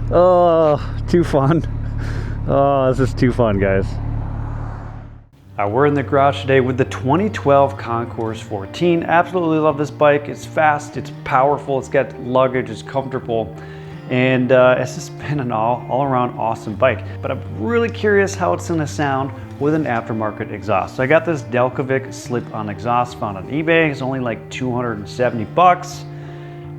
Oh, too fun. Oh, this is too fun, guys. We're in the garage today with the 2012 Concours 14. Absolutely love this bike. It's fast, it's powerful, it's got luggage, it's comfortable, and it's just been an all-around awesome bike. But I'm really curious how it's gonna sound with an aftermarket exhaust. So I got this Delkevic slip-on exhaust found on eBay. It's only like 270 bucks.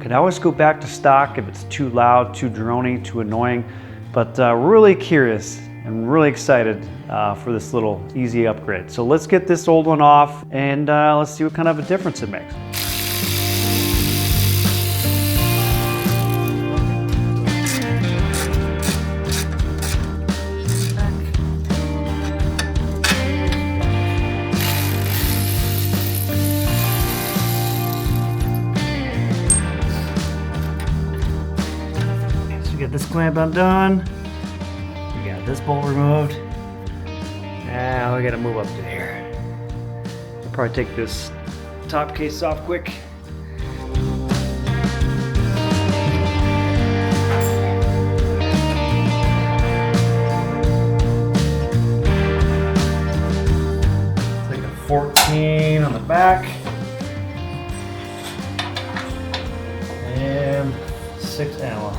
Could always go back to stock if it's too loud, too droney, too annoying. But really curious and really excited for this little easy upgrade. So let's get this old one off and let's see what kind of a difference it makes. So we got this clamp undone. We got this bolt removed. Now we gotta move up to here. I'll probably take this top case off quick. Take a 14 on the back. And 6 Allen.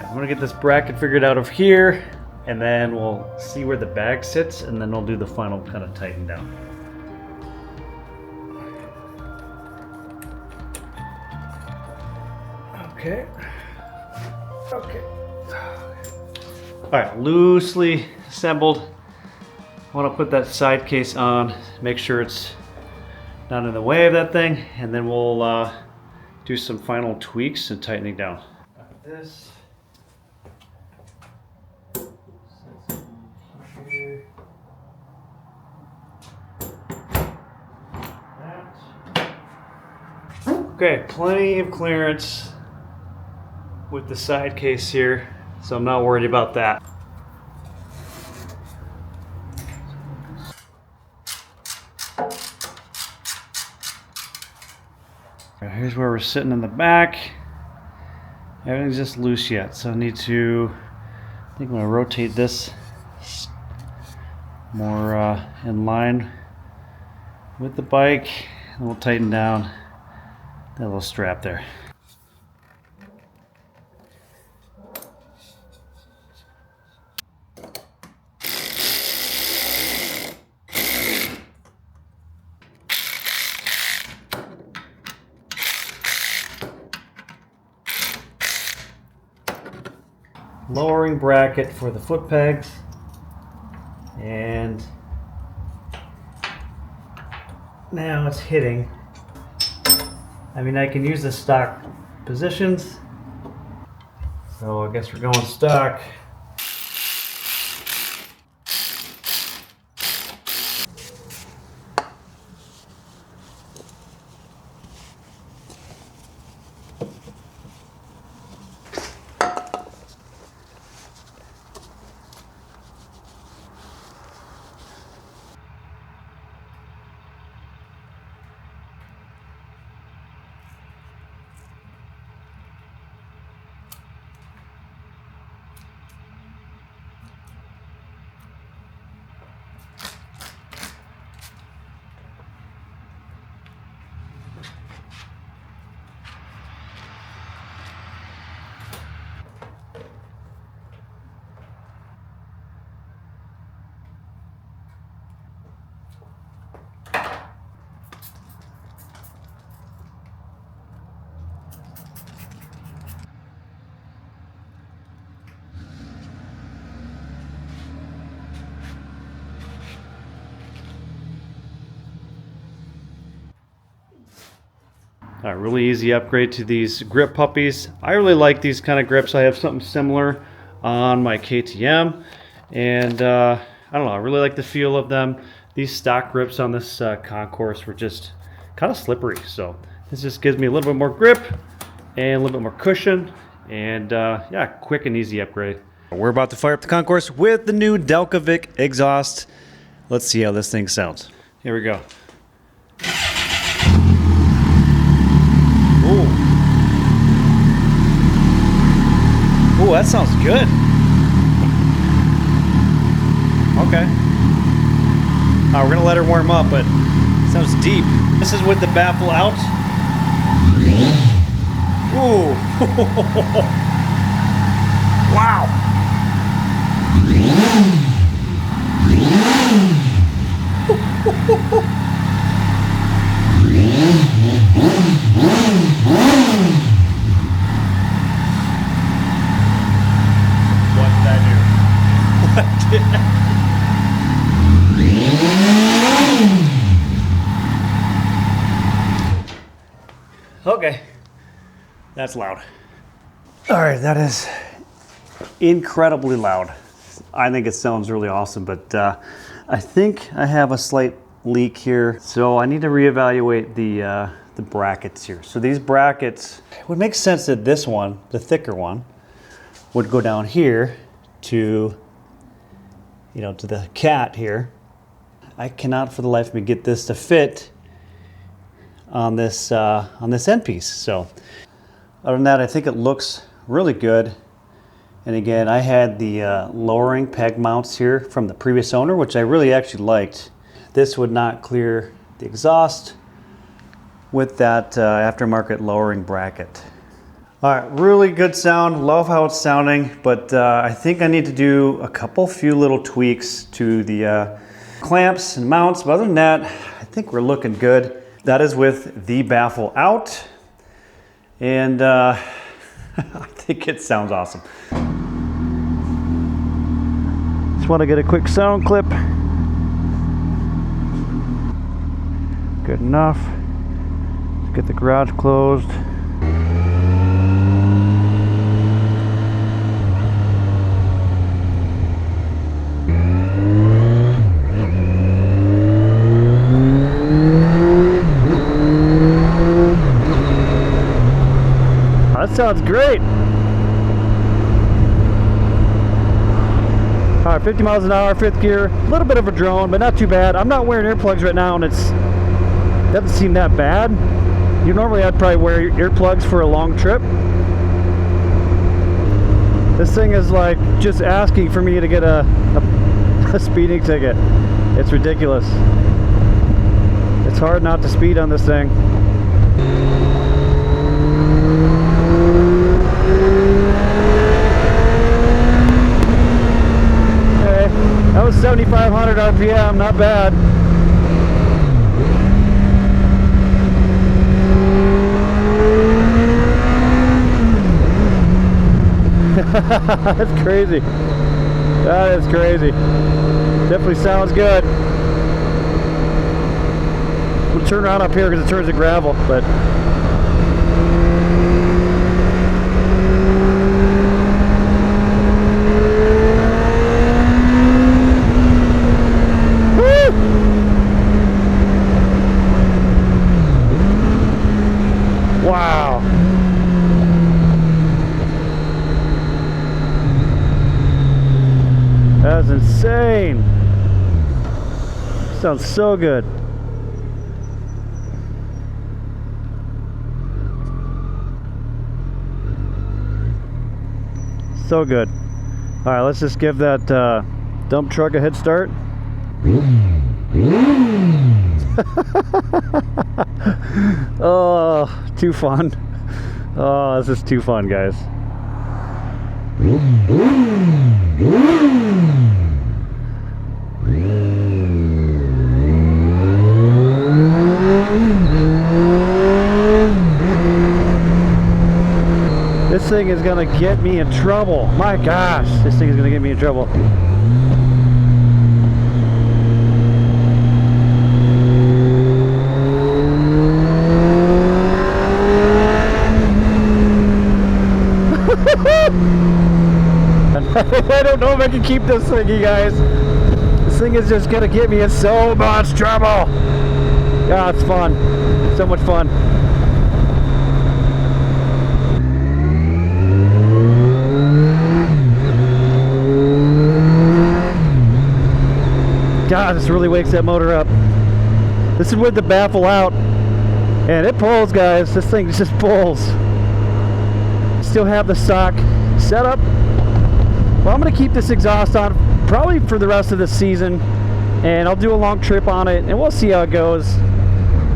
I'm gonna get this bracket figured out of here, and then we'll see where the bag sits, and then we'll do the final kind of tighten down. Okay. Okay. All right, loosely assembled. I want to put that side case on, make sure it's not in the way of that thing, and then we'll do some final tweaks and tightening down. This. Okay, plenty of clearance with the side case here, so I'm not worried about that. Right, here's where we're sitting in the back. Everything's just loose yet, so I need to, I think I'm gonna rotate this more in line with the bike, and we'll tighten down that little strap there. Lowering bracket for the foot pegs, and now it's hitting. I mean, I can use the stock positions, so I guess we're going stock. A really easy upgrade to these grip puppies. I really like these kind of grips. I have something similar on my KTM, and I don't know, I really like the feel of them. These stock grips on this Concours were just kind of slippery, so this just gives me a little bit more grip and a little bit more cushion, and yeah, quick and easy upgrade. We're about to fire up the Concours with the new Delkevic exhaust. Let's see how this thing sounds. Here we go. Ooh. Ooh, that sounds good. Okay. We're gonna let her warm up, but it sounds deep. This is with the baffle out. Ooh. Wow. What did I do? What did I do? Okay, that's loud. All right, that is incredibly loud. I think it sounds really awesome, but I think I have a slight leak here, so I need to reevaluate the brackets here. So these brackets, it would make sense that this one, the thicker one, would go down here to, you know, to the cat here. I cannot for the life of me get this to fit on this end piece. So other than that, I think it looks really good. And again, I had the lowering peg mounts here from the previous owner, which I really actually liked. This would not clear the exhaust with that aftermarket lowering bracket. All right, really good sound. Love how it's sounding, but I think I need to do a few little tweaks to the clamps and mounts. But other than that, I think we're looking good. That is with the baffle out, and I think it sounds awesome. Just want to get a quick sound clip. Good enough. Let's get the garage closed. That sounds great. All right, 50 miles an hour, fifth gear. A little bit of a drone, but not too bad. I'm not wearing earplugs right now, and it doesn't seem that bad. You normally I'd probably wear earplugs for a long trip. This thing is like just asking for me to get a speeding ticket. It's ridiculous. It's hard not to speed on this thing. That was 7,500 RPM, not bad. That's crazy. That is crazy. Definitely sounds good. We'll turn around up here because it turns to gravel, but wow. That's insane. Sounds so good. So good. All right, let's just give that dump truck a head start. Oh, too fun. Oh, this is too fun, guys. This thing is gonna get me in trouble. My gosh, this thing is gonna get me in trouble. I don't know if I can keep this thing, you guys. This thing is just gonna get me in so much trouble. Yeah, it's fun. So much fun. God, this really wakes that motor up. This is with the baffle out. And it pulls, guys. This thing just pulls. Still have the stock setup. Well, I'm going to keep this exhaust on probably for the rest of the season. And I'll do a long trip on it. And we'll see how it goes.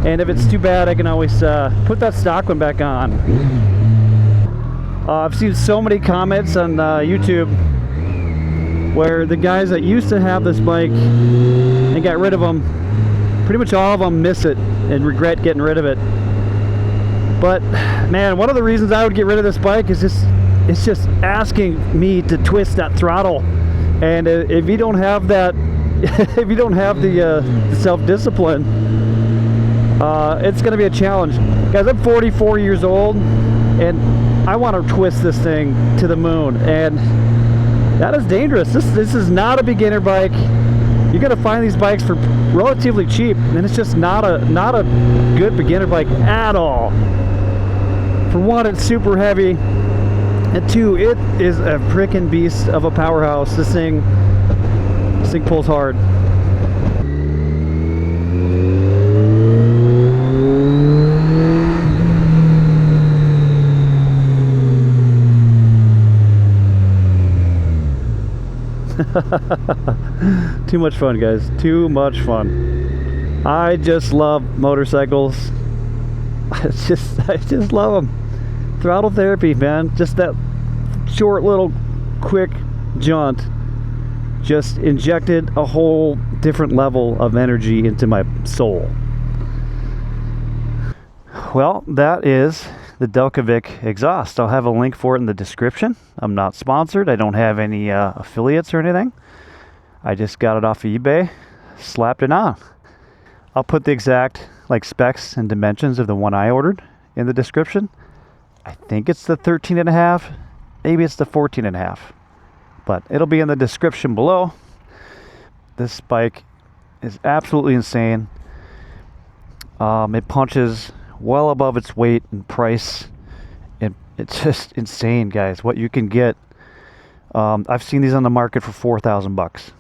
And if it's too bad, I can always put that stock one back on. I've seen so many comments on YouTube where the guys that used to have this bike and got rid of them, pretty much all of them miss it and regret getting rid of it. But man, one of the reasons I would get rid of this bike is it's just asking me to twist that throttle, and if you don't have that if you don't have the self-discipline, it's going to be a challenge. Guys, I'm 44 years old and I want to twist this thing to the moon, and that is dangerous. This is not a beginner bike. You're gonna find these bikes for relatively cheap, and it's just not a good beginner bike at all. For one, it's super heavy, and two, it is a freaking beast of a powerhouse. This thing pulls hard. Too much fun, guys. Too much fun. I just love motorcycles. I just love them. Throttle therapy, man. Just that short little quick jaunt just injected a whole different level of energy into my soul. Well, that is the Delkevic exhaust. I'll have a link for it in the description. I'm not sponsored. I don't have any affiliates or anything. I just got it off of eBay, slapped it on. I'll put the exact specs and dimensions of the one I ordered in the description. I think it's the 13.5, maybe it's the 14.5, but it'll be in the description below. This bike is absolutely insane. It punches well above its weight and price, and it's just insane, guys, what you can get. I've seen these on the market for $4,000.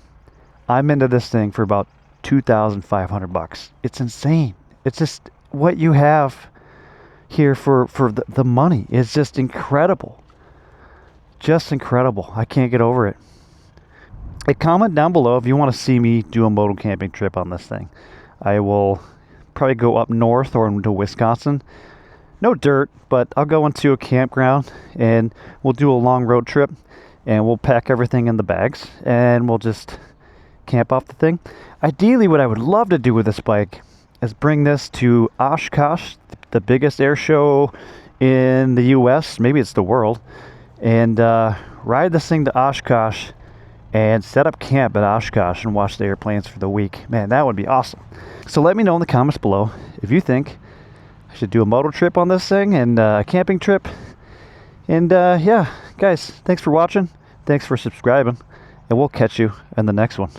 I'm into this thing for about $2,500. It's insane. It's just what you have here for the money is just incredible. Just incredible. I can't get over it. Hey, comment down below if you want to see me do a moto camping trip on this thing. I will probably go up north or into Wisconsin. No dirt, but I'll go into a campground and we'll do a long road trip, and we'll pack everything in the bags and we'll just camp off the thing. Ideally, what I would love to do with this bike is bring this to Oshkosh, the biggest air show in the US, maybe it's the world, and ride this thing to Oshkosh and set up camp at Oshkosh and watch the airplanes for the week. Man, that would be awesome. So let me know in the comments below if you think I should do a moto trip on this thing and a camping trip. And yeah, guys, thanks for watching. Thanks for subscribing. And we'll catch you in the next one.